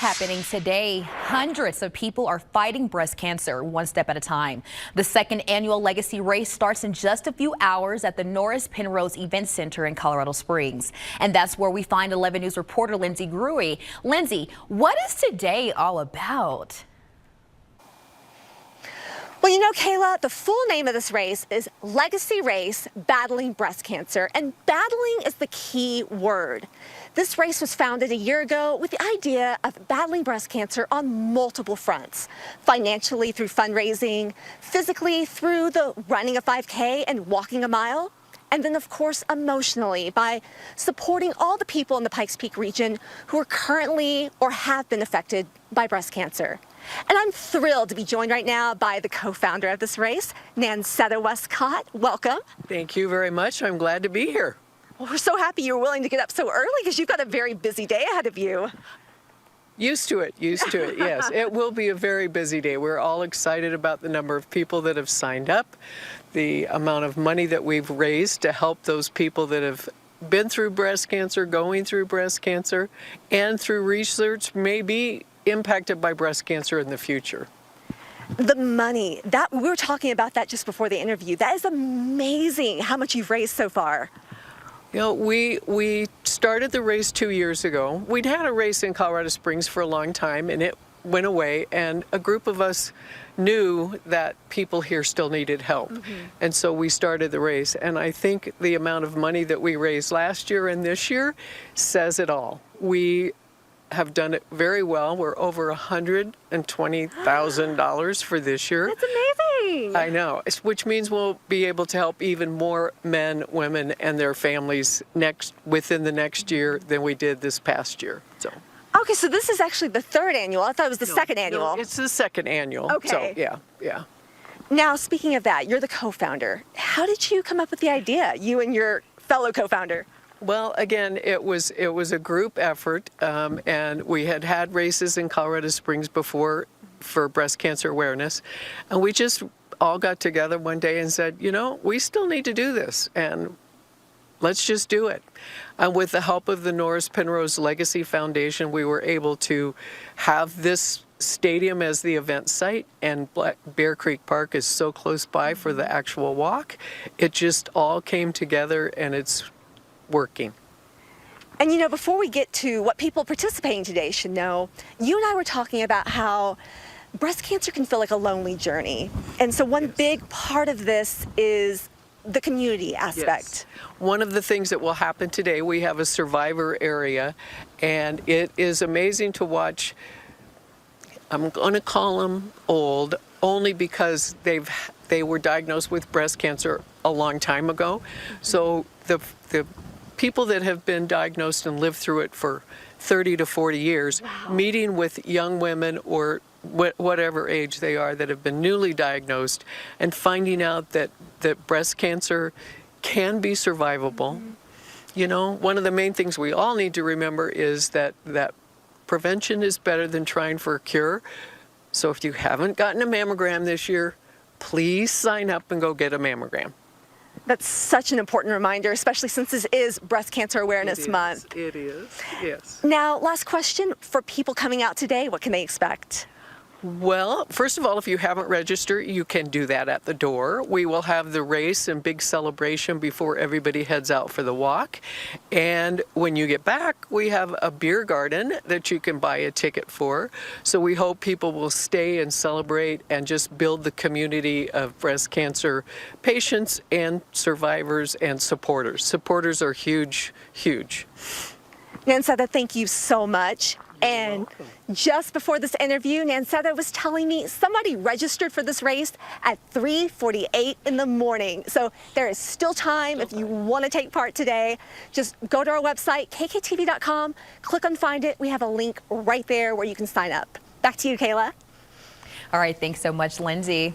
happening today. Hundreds of people are fighting breast cancer one step at a time. The second annual Legacy Race starts in just a few hours at the Norris Penrose Event Center in Colorado Springs. And that's where we find 11 News reporter Lindsay Gruey. Lindsay, what is today all about? Well, you know, Kayla, the full name of this race is Legacy Race Battling Breast Cancer, and battling is the key word. This race was founded a year ago with the idea of battling breast cancer on multiple fronts. Financially through fundraising, physically through the running a 5K and walking a mile, and then of course emotionally by supporting all the people in the Pikes Peak region who are currently or have been affected by breast cancer. And I'm thrilled to be joined right now by the co-founder of this race, Nansetta Westcott. Welcome. Thank you very much. I'm glad to be here. Well, we're so happy you're willing to get up so early because you've got a very busy day ahead of you. Used to it, yes. It will be a very busy day. We're all excited about the number of people that have signed up, the amount of money that we've raised to help those people that have been through breast cancer, going through breast cancer, and through research maybe impacted by breast cancer in the future. The money, that we were talking about that just before the interview. That is amazing how much you've raised so far. You know, we started the race 2 years ago. We'd had a race in Colorado Springs for a long time and it went away, and a group of us knew that people here still needed help. And so we started the race, and I think the amount of money that we raised last year and this year says it all. We have done it very well. We're over $120,000 for this year. That's amazing. I know, which means we'll be able to help even more men, women, and their families within the next year than we did this past year. So. Okay, so this is actually the third annual. I thought it was the second annual. No, it's the second annual. Okay. So, yeah. Now, speaking of that, you're the co-founder. How did you come up with the idea, you and your fellow co-founder? Well, again, it was a group effort, and we had races in Colorado Springs before for breast cancer awareness, and we just all got together one day and said, you know, we still need to do this, and let's just do it. And with the help of the Norris Penrose Legacy Foundation, we were able to have this stadium as the event site, and Bear Creek Park is so close by for the actual walk. It just all came together, and it's working. And you know, before we get to what people participating today should know, you and I were talking about how breast cancer can feel like a lonely journey. And so one big part of this is the community aspect. Yes. One of the things that will happen today, we have a survivor area, and it is amazing to watch. I'm going to call them old only because they were diagnosed with breast cancer a long time ago. So the people that have been diagnosed and lived through it for 30 to 40 years, meeting with young women or whatever age they are that have been newly diagnosed and finding out that breast cancer can be survivable. You know, one of the main things we all need to remember is that prevention is better than trying for a cure. So if you haven't gotten a mammogram this year, please sign up and go get a mammogram. That's such an important reminder, especially since this is Breast Cancer Awareness Month. It is, yes. Now, last question, for people coming out today, what can they expect? Well, first of all, if you haven't registered, you can do that at the door. We will have the race and big celebration before everybody heads out for the walk. And when you get back, we have a beer garden that you can buy a ticket for. So we hope people will stay and celebrate and just build the community of breast cancer patients and survivors and supporters. Supporters are huge, huge. Nansetta, thank you so much. And just before this interview, Nansetta was telling me somebody registered for this race at 3:48 in the morning. So there is still time if you want to take part today. Just go to our website, kktv.com, click on Find It. We have a link right there where you can sign up. Back to you, Kayla. All right, thanks so much, Lindsay.